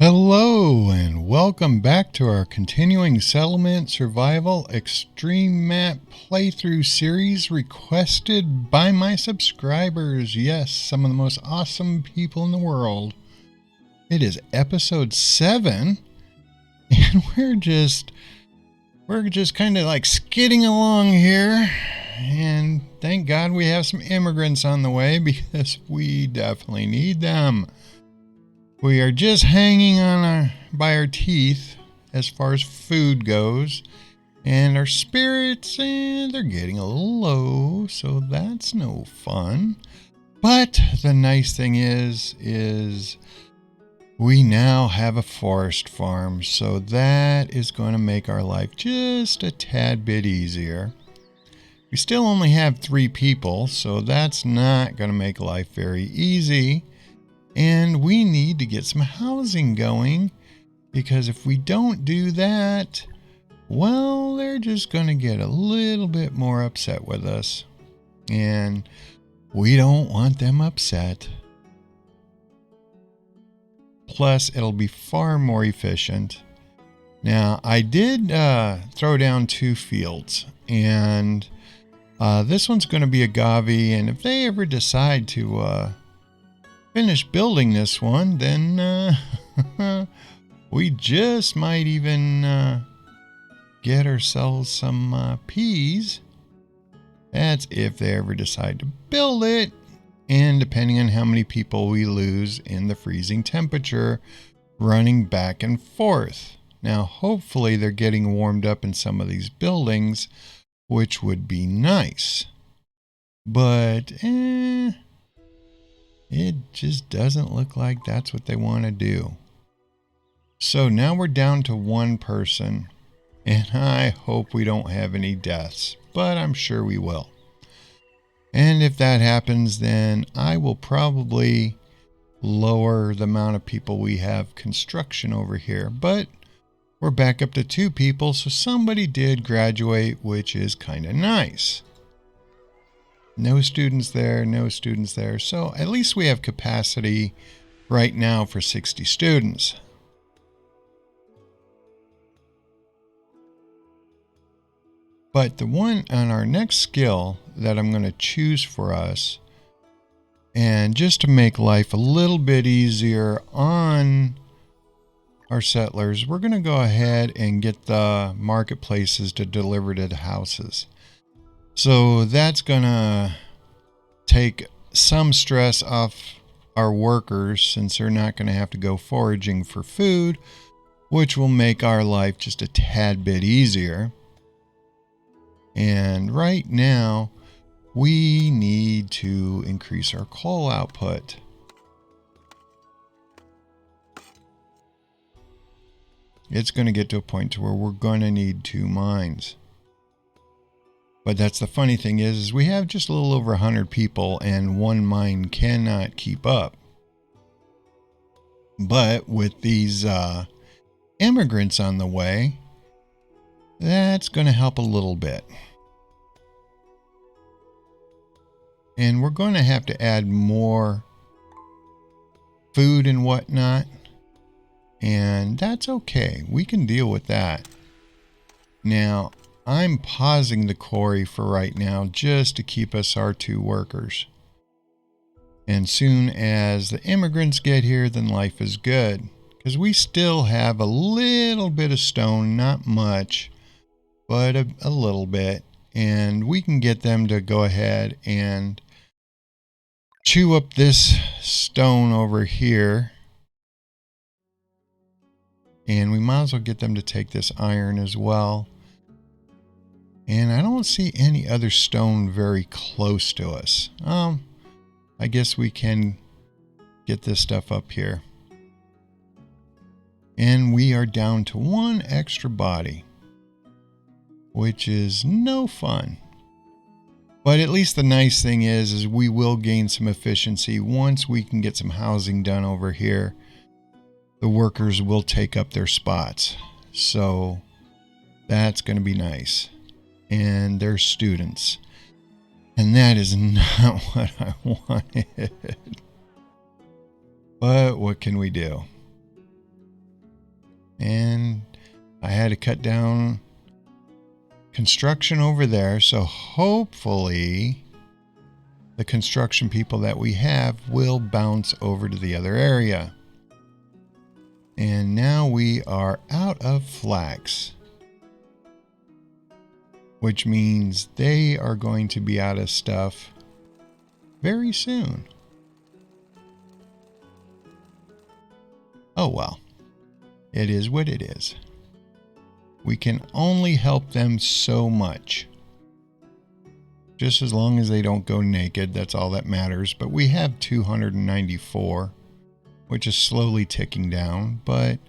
Hello and welcome back to our continuing Settlement Survival Extreme Map playthrough series requested by my subscribers. Yes, some of the most awesome people in the world. It is episode 7 and we're just kind of like skidding along here, and thank God we have some immigrants on the way because we definitely need them. We are just hanging on by our teeth as far as food goes, and our spirits, they're getting a little low, so that's no fun. But the nice thing is we now have a forest farm, so that is going to make our life just a tad bit easier. We still only have 3 people, so that's not going to make life very easy. And we need to get some housing going, because if we don't do that, well, they're just going to get a little bit more upset with us. And we don't want them upset. Plus, it'll be far more efficient. Now, I did throw down 2 fields, and this one's going to be agave, and if they ever decide to finish building this one, then we just might even get ourselves some peas. That's if they ever decide to build it, and depending on how many people we lose in the freezing temperature running back and forth. Now, hopefully they're getting warmed up in some of these buildings, which would be nice. But, it just doesn't look like that's what they want to do. So now we're down to 1 person, and I hope we don't have any deaths, but I'm sure we will. And if that happens, then I will probably lower the amount of people we have construction over here. But we're back up to 2 people, so somebody did graduate, which is kind of nice. No students there, no students there. So at least we have capacity right now for 60 students. But the one on our next skill that I'm going to choose for us, and just to make life a little bit easier on our settlers, we're going to go ahead and get the marketplaces to deliver to the houses. So that's going to take some stress off our workers, since they're not going to have to go foraging for food, which will make our life just a tad bit easier. And right now, we need to increase our coal output. It's going to get to a point to where we're going to need 2 mines. But that's the funny thing is we have just a little over 100 people, and 1 mine cannot keep up. But with these immigrants on the way, that's going to help a little bit. And we're going to have to add more food and whatnot. And that's okay. We can deal with that. Now, I'm pausing the quarry for right now just to keep us our 2 workers. And soon as the immigrants get here, then life is good. Because we still have a little bit of stone, not much, but a little bit. And we can get them to go ahead and chew up this stone over here. And we might as well get them to take this iron as well. And I don't see any other stone very close to us. I guess we can get this stuff up here. And we are down to 1 extra body, which is no fun. But at least the nice thing is we will gain some efficiency once we can get some housing done over here. The workers will take up their spots. So that's going to be nice. And they're students. And that is not what I wanted. But what can we do? And I had to cut down construction over there, so hopefully the construction people that we have will bounce over to the other area. And now we are out of flax, which means they are going to be out of stuff very soon. Oh well, it is what it is. We can only help them so much. Just as long as they don't go naked, that's all that matters. But we have 294, which is slowly ticking down, but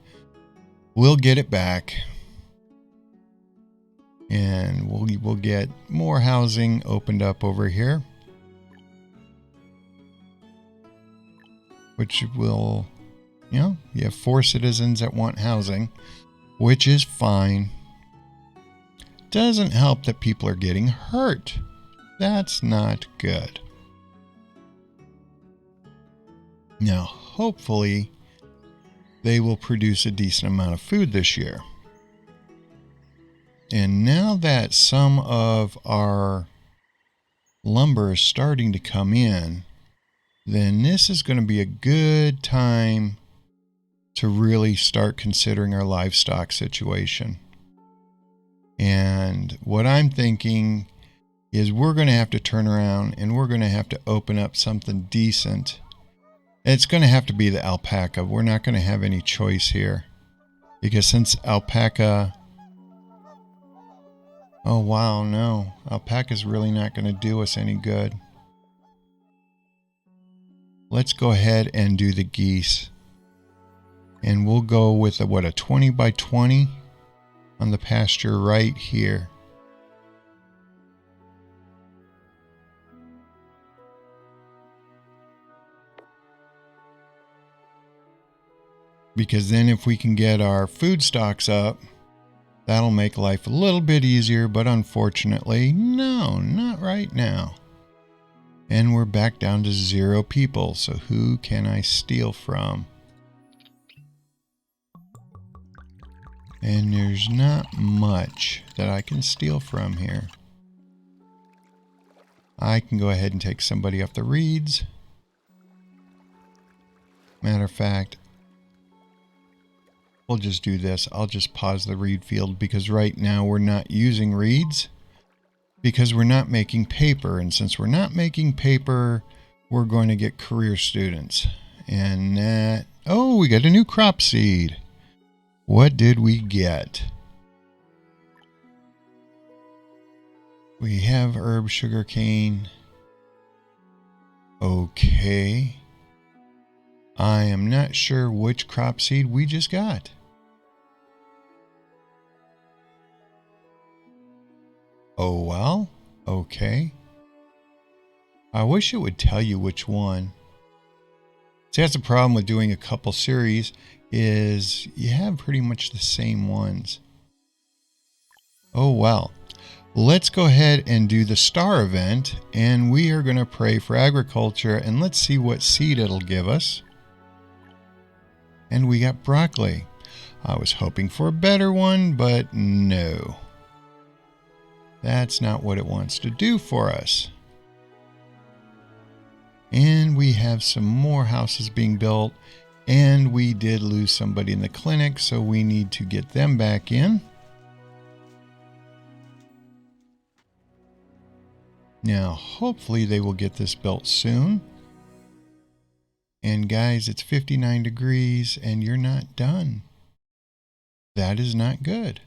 we'll get it back. And we'll get more housing opened up over here, which will, you have 4 citizens that want housing, which is fine. Doesn't help that people are getting hurt. That's not good. Now, hopefully, they will produce a decent amount of food this year. And now that some of our lumber is starting to come in, then this is going to be a good time to really start considering our livestock situation. And what I'm thinking is we're going to have to turn around and we're going to have to open up something decent. It's going to have to be the alpaca. We're not going to have any choice here. Because since alpaca... Oh wow, no. Alpaca's really not going to do us any good. Let's go ahead and do the geese. And we'll go with a 20 by 20 on the pasture right here. Because then if we can get our food stocks up, that'll make life a little bit easier, but unfortunately, no, not right now. And we're back down to 0 people, so who can I steal from? And there's not much that I can steal from here. I can go ahead and take somebody off the reeds. Matter of fact, we'll just do this. I'll just pause the reed field because right now we're not using reeds because we're not making paper. And since we're not making paper, we're going to get career students. And that... Oh, we got a new crop seed. What did we get? We have herb sugarcane. Okay. I am not sure which crop seed we just got. Oh well, okay. I wish it would tell you which one. See, that's the problem with doing a couple series is you have pretty much the same ones. Oh well. Let's go ahead and do the star event, and we are going to pray for agriculture, and let's see what seed it'll give us. And we got broccoli. I was hoping for a better one, but no. That's not what it wants to do for us. And we have some more houses being built, and we did lose somebody in the clinic, so we need to get them back in. Now, hopefully they will get this built soon. And guys, it's 59 degrees and you're not done. That is not good.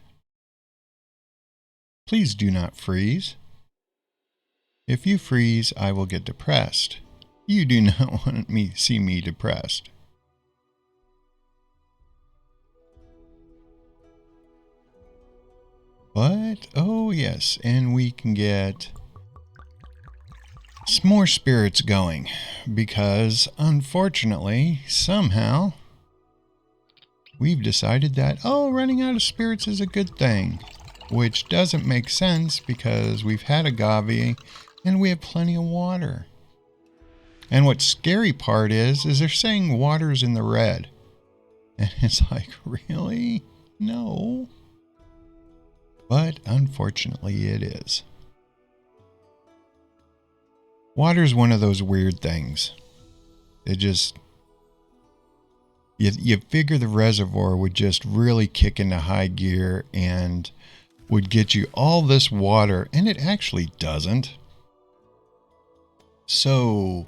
Please do not freeze. If you freeze, I will get depressed. You do not want me see me depressed. But, oh yes, and we can get some more spirits going because unfortunately somehow we've decided that running out of spirits is a good thing, which doesn't make sense because we've had agave and we have plenty of water. And what's scary part is they're saying water's in the red. And it's like, really? No. But unfortunately it is. Water's one of those weird things. It just... You figure the reservoir would just really kick into high gear and would get you all this water, and it actually doesn't. So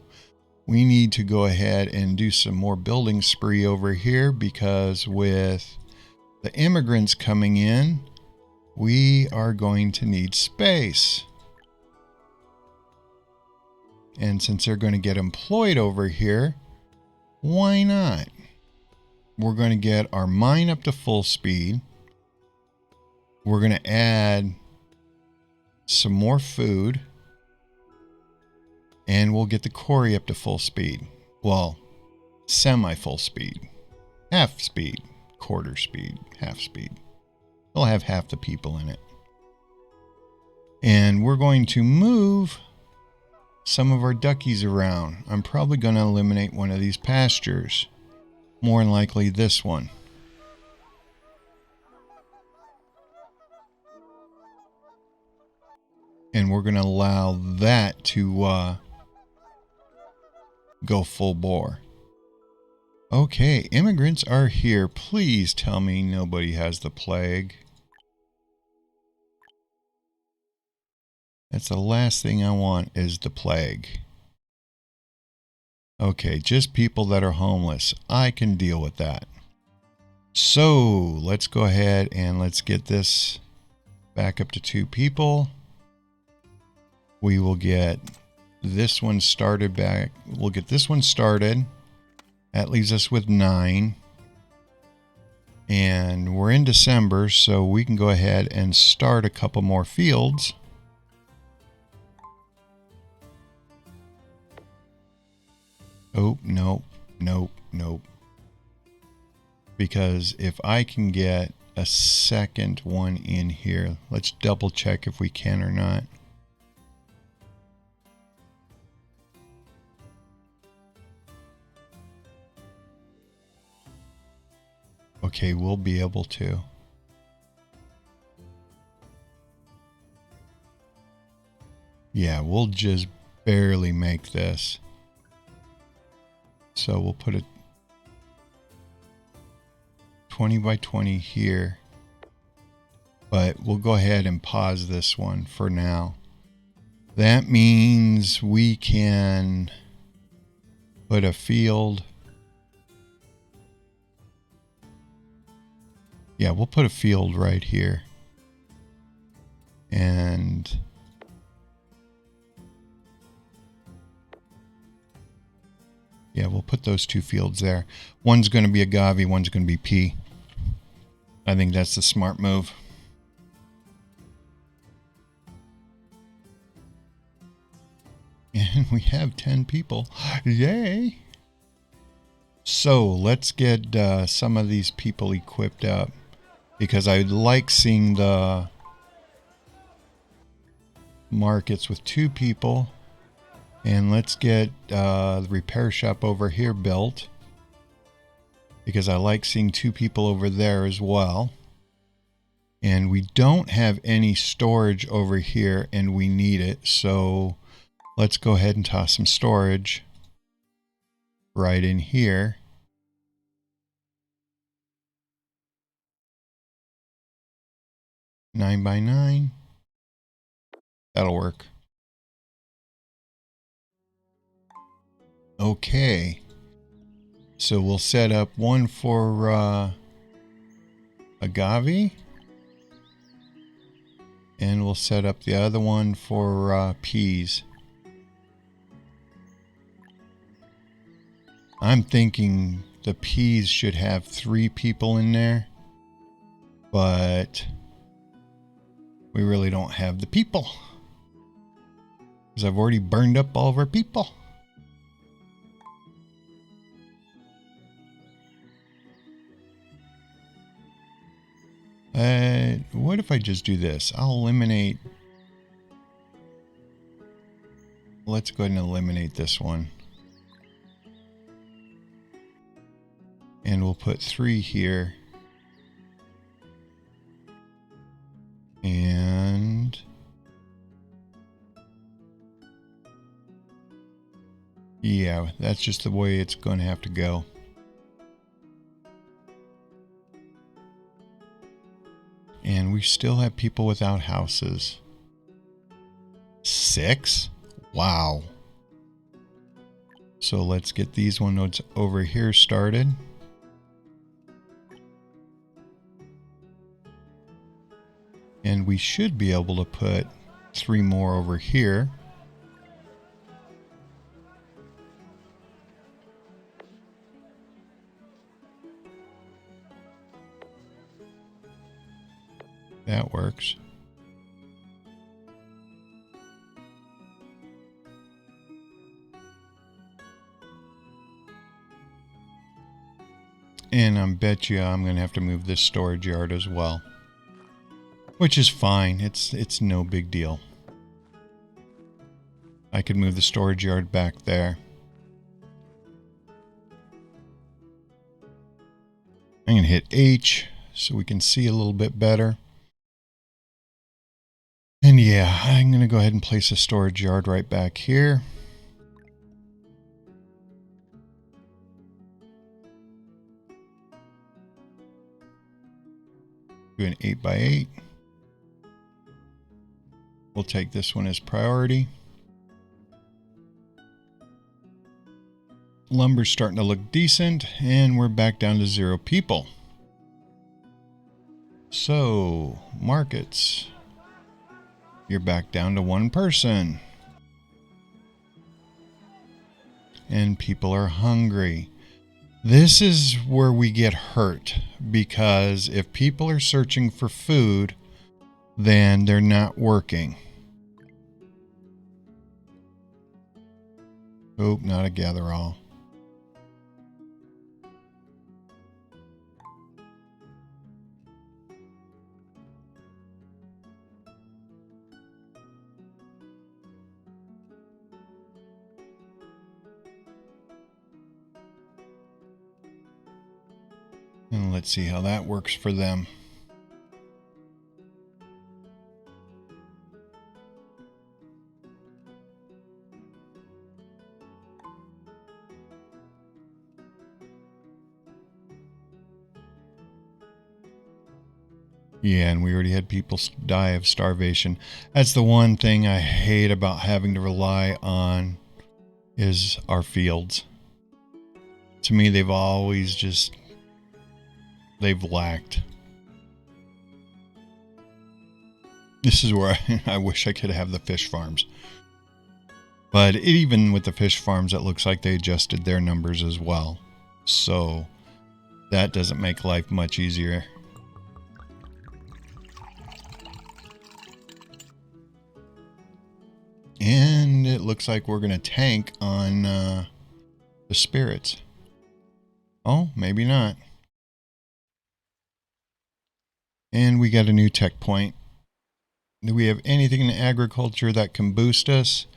we need to go ahead and do some more building spree over here, because with the immigrants coming in, we are going to need space. And since they're going to get employed over here, why not? We're going to get our mine up to full speed. We're going to add some more food. And we'll get the quarry up to full speed. Well, semi-full speed. Half speed. Quarter speed. Half speed. We'll have half the people in it. And we're going to move some of our duckies around. I'm probably going to eliminate one of these pastures. More than likely this one. And we're going to allow that to go full bore. Okay, immigrants are here. Please tell me nobody has the plague. That's the last thing I want, is the plague. Okay, just people that are homeless. I can deal with that. So, let's go ahead and let's get this back up to 2 people. We will get this one started back. We'll get this one started. That leaves us with 9. And we're in December, so we can go ahead and start a couple more fields. Oh, nope, nope, nope. Because if I can get a second one in here, let's double check if we can or not. Okay, we'll be able to. Yeah, we'll just barely make this. So we'll put a 20 by 20 here. But we'll go ahead and pause this one for now. That means we can put a field. Yeah, we'll put a field right here. And yeah, we'll put those 2 fields there. One's going to be agave, one's going to be pea. I think that's the smart move. And we have 10 people. Yay! So let's get some of these people equipped up, because I like seeing the markets with 2 people. And let's get the repair shop over here built, because I like seeing 2 people over there as well. And we don't have any storage over here, and we need it. So let's go ahead and toss some storage right in here. Nine by 9. That'll work. Okay. So we'll set up one for agave. And we'll set up the other one for peas. I'm thinking the peas should have 3 people in there. But we really don't have the people, because I've already burned up all of our people. What if I just do this? I'll eliminate. Let's go ahead and eliminate this one. And we'll put 3 here. And yeah, that's just the way it's going to have to go. And we still have people without houses. 6? Wow. So let's get these ones over here started. And we should be able to put 3 more over here. That works. And I bet you I'm going to have to move this storage yard as well. Which is fine. It's no big deal. I could move the storage yard back there. I'm going to hit H so we can see a little bit better. And yeah, I'm going to go ahead and place a storage yard right back here. Do an 8x8. We'll take this one as priority. Lumber's starting to look decent, and we're back down to 0 people. So, markets. You're back down to 1 person. And people are hungry. This is where we get hurt, because if people are searching for food, then they're not working. Oh, not a gather all. And let's see how that works for them. Yeah, and we already had people die of starvation. That's the one thing I hate about having to rely on is our fields. To me, they've always just... they've lacked. This is where I wish I could have the fish farms. But even with the fish farms, it looks like they adjusted their numbers as well. So that doesn't make life much easier. And it looks like we're going to tank on the spirits. Oh, maybe not. And we got a new tech point. Do we have anything in agriculture that can boost us?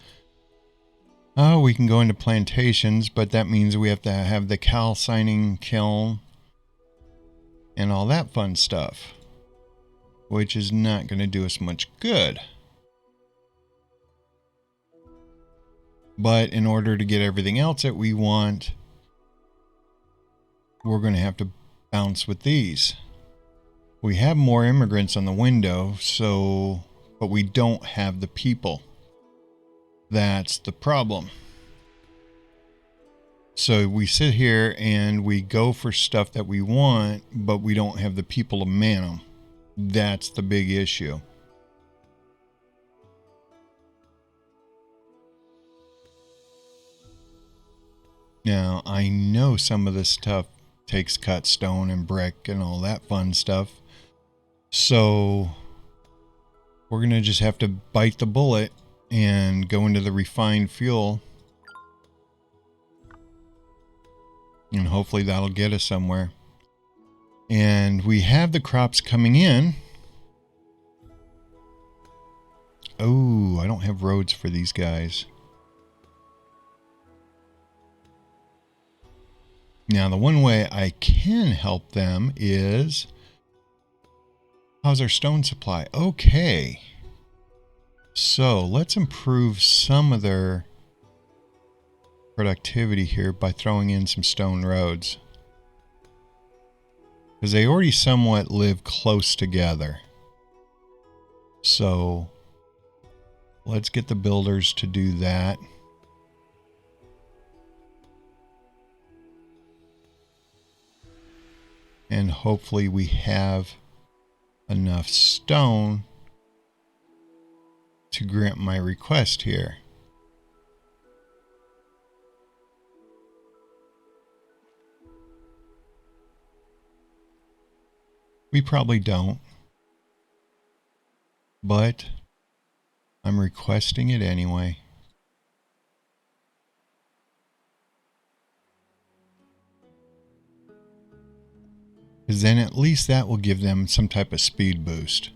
Oh, we can go into plantations, but that means we have to have the calcining kiln and all that fun stuff, which is not going to do us much good. But in order to get everything else that we want, we're going to have to bounce with these. We have more immigrants on the window, but we don't have the people. That's the problem. So we sit here and we go for stuff that we want, but we don't have the people to man them. That's the big issue. Now, I know some of this stuff takes cut stone and brick and all that fun stuff. So we're going to just have to bite the bullet and go into the refined fuel. And hopefully that'll get us somewhere. And we have the crops coming in. Oh, I don't have roads for these guys. Now, the one way I can help them is, how's our stone supply? Okay. So let's improve some of their productivity here by throwing in some stone roads. Because they already somewhat live close together. So let's get the builders to do that. And hopefully we have enough stone to grant my request here. We probably don't, but I'm requesting it anyway. Because then at least that will give them some type of speed boost.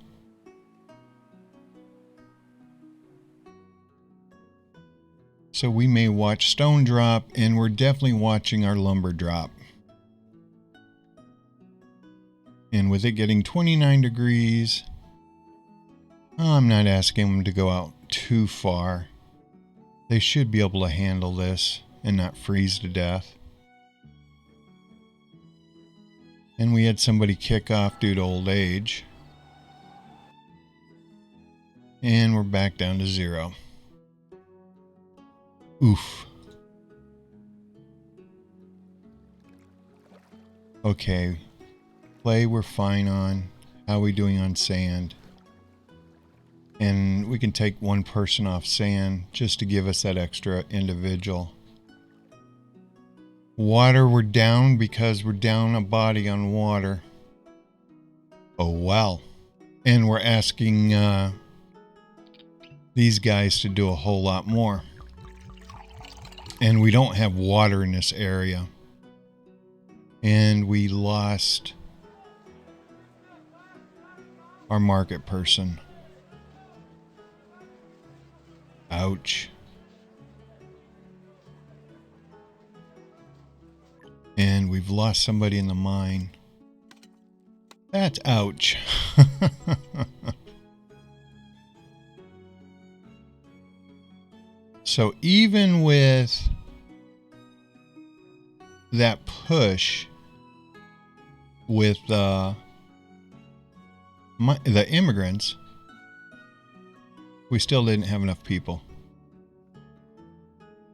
So we may watch stone drop, and we're definitely watching our lumber drop. And with it getting 29 degrees, I'm not asking them to go out too far. They should be able to handle this and not freeze to death. And we had somebody kick off due to old age. And we're back down to 0. Oof. Okay. Clay we're fine on. How are we doing on sand? And we can take one person off sand just to give us that extra individual. Water we're down because we're down a body on water. Oh wow. And we're asking these guys to do a whole lot more. And we don't have water in this area. And we lost our market person. Ouch. And we've lost somebody in the mine. That's ouch. So even with that push with the immigrants, we still didn't have enough people.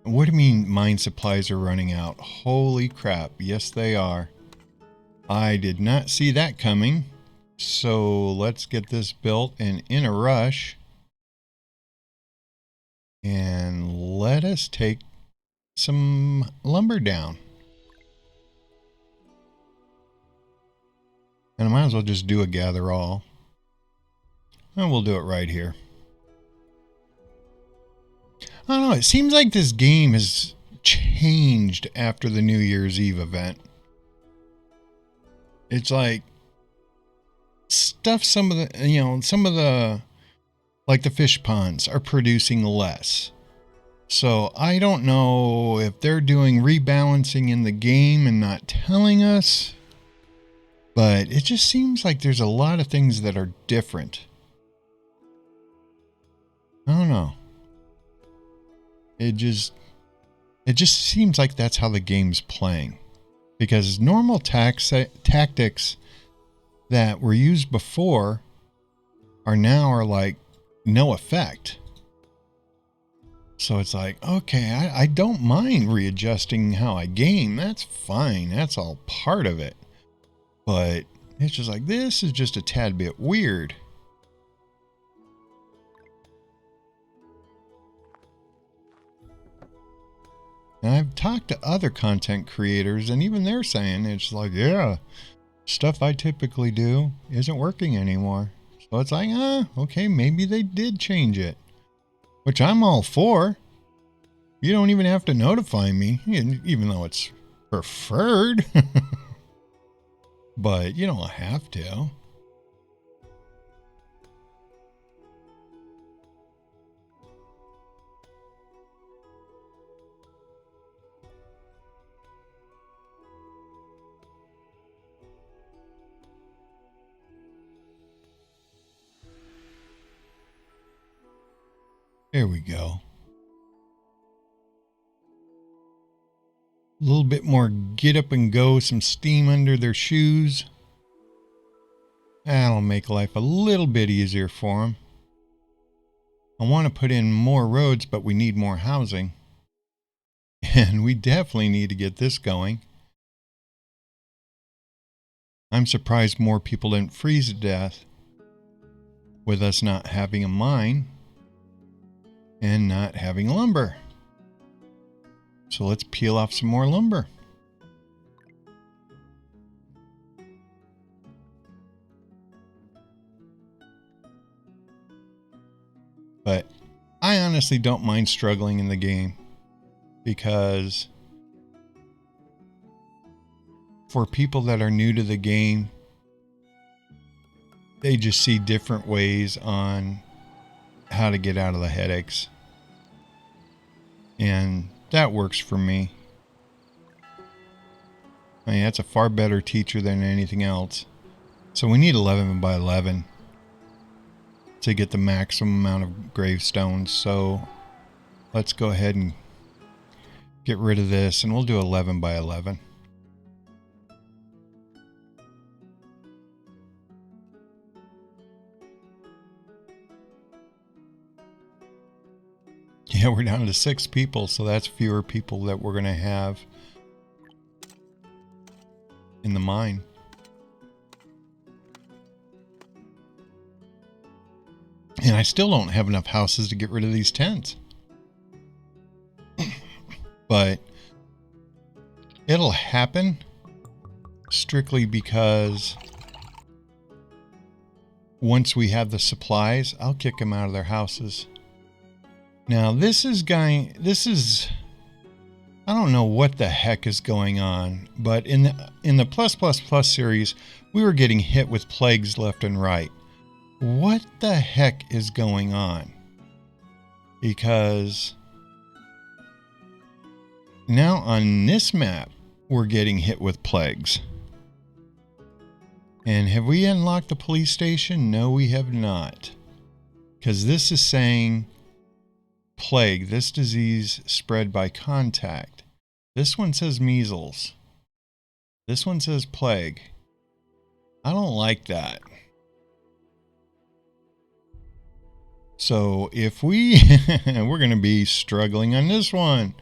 What do you mean mine supplies are running out? Holy crap. Yes, they are. I did not see that coming. So let's get this built and in a rush. And let us take some lumber down. And I might as well just do a gather all. And we'll do it right here. I don't know, it seems like this game has changed after the New Year's Eve event. It's like some of the like the fish ponds are producing less. So I don't know if they're doing rebalancing in the game and not telling us, but it just seems like there's a lot of things that are different. I don't know. It just seems like that's how the game's playing. Because normal tactics that were used before are like no effect. So it's like, okay, I don't mind readjusting how I game. That's fine. That's all part of it. But it's just like, this is just a tad bit weird. And I've talked to other content creators, and even they're saying it's like, yeah, stuff I typically do isn't working anymore. So it's like, okay, maybe they did change it. Which I'm all for. You don't even have to notify me, even though it's preferred. But you don't have to. There we go. A little bit more get up and go, some steam under their shoes. That'll make life a little bit easier for them. I want to put in more roads, but we need more housing. And we definitely need to get this going. I'm surprised more people didn't freeze to death with us not having a mine and not having lumber. So let's peel off some more lumber. But I honestly don't mind struggling in the game, because for people that are new to the game, they just see different ways on how to get out of the headaches. And that works for me. I mean, that's a far better teacher than anything else. So we need 11 by 11 to get the maximum amount of gravestones. So let's go ahead and get rid of this, and we'll do 11 by 11. Yeah, we're down to 6 people, so that's fewer people that we're going to have in the mine. And I still don't have enough houses to get rid of these tents. But it'll happen strictly because once we have the supplies, I'll kick them out of their houses. Now this is I don't know what the heck is going on, but in the plus series, we were getting hit with plagues left and right. What the heck is going on? Because now on this map, we're getting hit with plagues. And have we unlocked the police station? No, we have not. Because this is saying plague, this disease spread by contact. This one says measles. This one says plague. I don't like that. So if we're going to be struggling on this one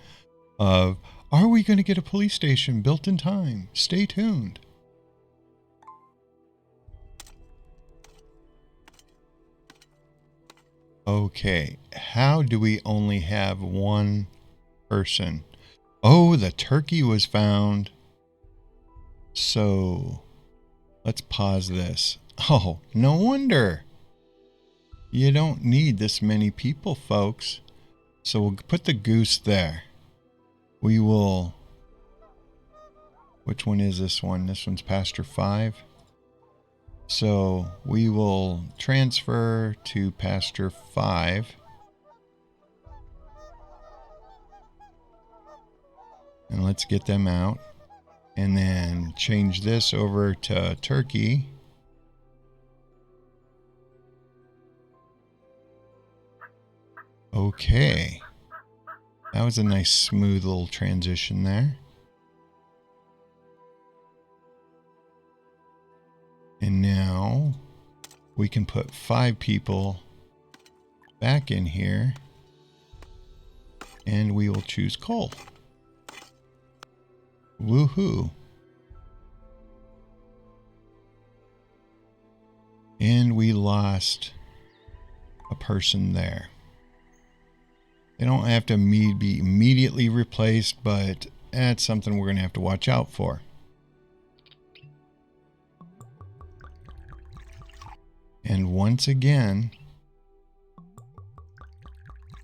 of, are we going to get a police station built in time? Stay tuned. Okay, how do we only have one person? Oh, the turkey was found. So let's pause this. Oh, no wonder. You don't need this many people, folks. So we'll put the goose there. We will... Which one is this one? This one's pasture 5. So we will transfer to pasture 5. And let's get them out. And then change this over to turkey. Okay. That was a nice smooth little transition there. And now we can put 5 people back in here. And we will choose coal. Woohoo. And we lost a person there. They don't have to be immediately replaced, but that's something we're going to have to watch out for. And once again,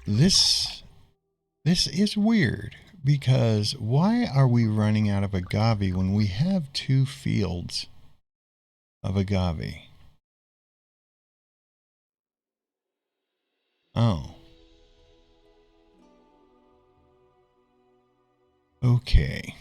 this is weird, because why are we running out of agave when we have 2 fields of agave? Oh. Okay.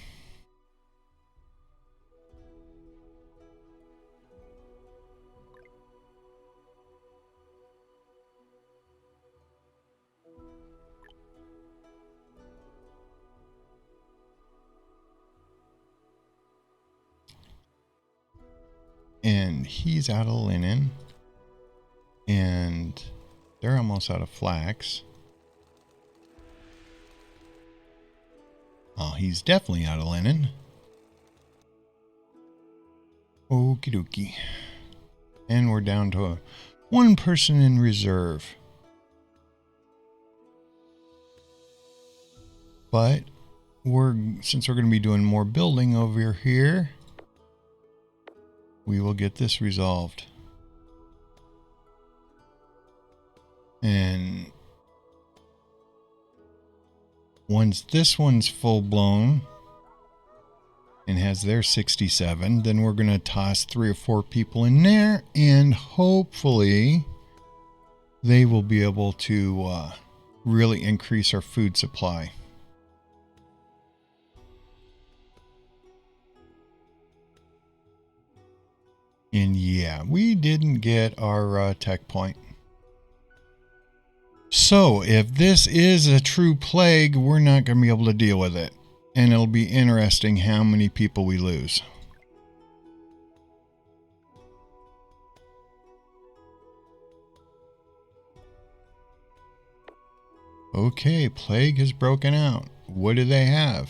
And he's out of linen. And they're almost out of flax. Oh, he's definitely out of linen. Okie dokie. And we're down to one person in reserve. But since we're going to be doing more building over here, we will get this resolved. And once this one's full blown and has their 67, then we're going to toss 3 or 4 people in there, and hopefully they will be able to really increase our food supply. And yeah, we didn't get our tech point. So if this is a true plague, we're not going to be able to deal with it. And it'll be interesting how many people we lose. Okay, plague has broken out. What do they have?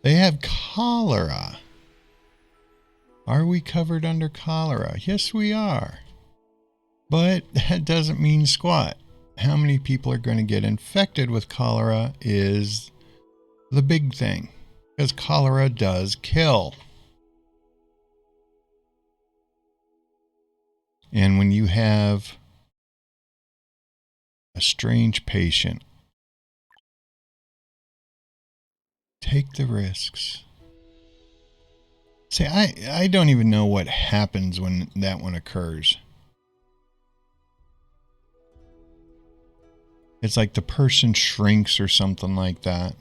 They have cholera. Are we covered under cholera? Yes, we are. But that doesn't mean squat. How many people are going to get infected with cholera is the big thing, because cholera does kill. And when you have a strange patient, take the risks. See, I don't even know what happens when that one occurs. It's like the person shrinks or something like that.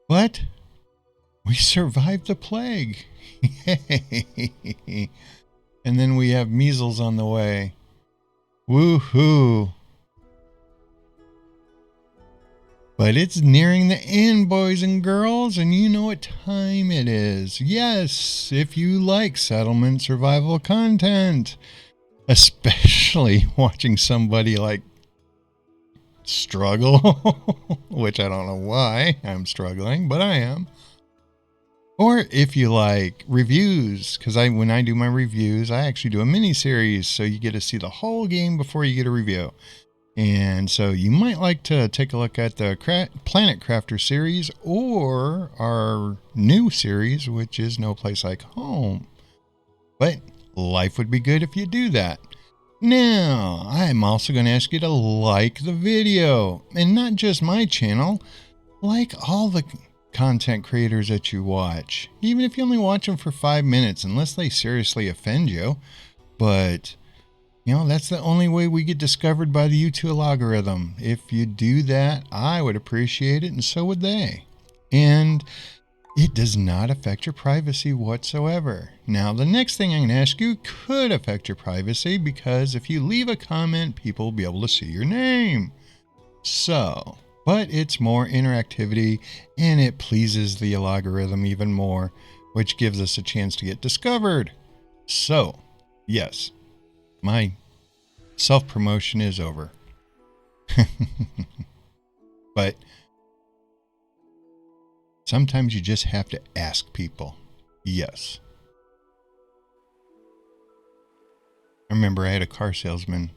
What? We survived the plague. Yay. And then we have measles on the way. Woohoo. But it's nearing the end, boys and girls, and you know what time it is. Yes, if you like settlement survival content, especially watching somebody like struggle, which I don't know why I'm struggling, but I am. Or if you like reviews, because when I do my reviews, I actually do a mini series, so you get to see the whole game before you get a review. And so you might like to take a look at the Planet Crafter series or our new series, which is No Place Like Home. But life would be good if you do that. Now, I'm also going to ask you to like the video, and not just my channel, like all the content creators that you watch, even if you only watch them for 5 minutes, unless they seriously offend you. But you know, that's the only way we get discovered by the YouTube algorithm. If you do that, I would appreciate it, and so would they. And it does not affect your privacy whatsoever. Now, the next thing I'm going to ask you could affect your privacy, because if you leave a comment, people will be able to see your name. So, but it's more interactivity, and it pleases the algorithm even more, which gives us a chance to get discovered. So, yes. My self-promotion is over. But sometimes you just have to ask people. Yes. I remember I had a car salesman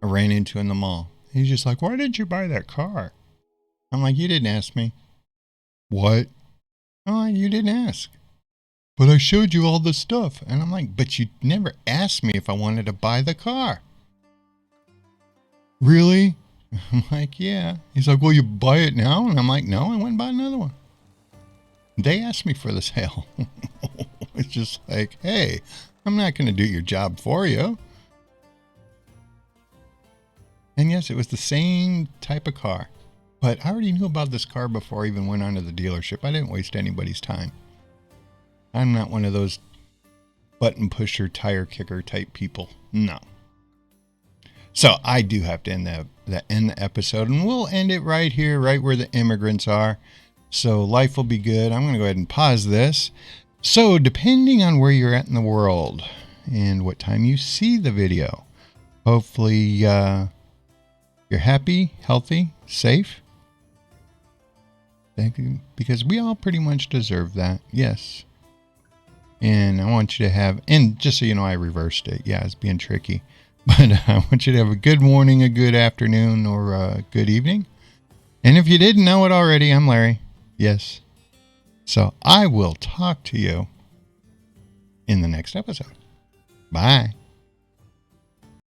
I ran into in the mall. He's just like, "Why did you buy that car?" I'm like, "You didn't ask me." "What?" "Oh, you didn't ask." "But I showed you all the stuff." And I'm like, "But you never asked me if I wanted to buy the car." "Really?" I'm like, "Yeah." He's like, "Well, you buy it now?" And I'm like, "No, I went and bought another one." They asked me for the sale. It's just like, hey, I'm not going to do your job for you. And yes, it was the same type of car. But I already knew about this car before I even went on to the dealership. I didn't waste anybody's time. I'm not one of those button pusher, tire kicker type people. No. So I do have to end the episode, and we'll end it right here, right where the immigrants are. So life will be good. I'm going to go ahead and pause this. So, depending on where you're at in the world and what time you see the video, hopefully you're happy, healthy, safe. Thank you, because we all pretty much deserve that. Yes. And I want you to have, and just so you know, I reversed it. Yeah, it's being tricky. But I want you to have a good morning, a good afternoon, or a good evening. And if you didn't know it already, I'm Larry. Yes. So I will talk to you in the next episode. Bye.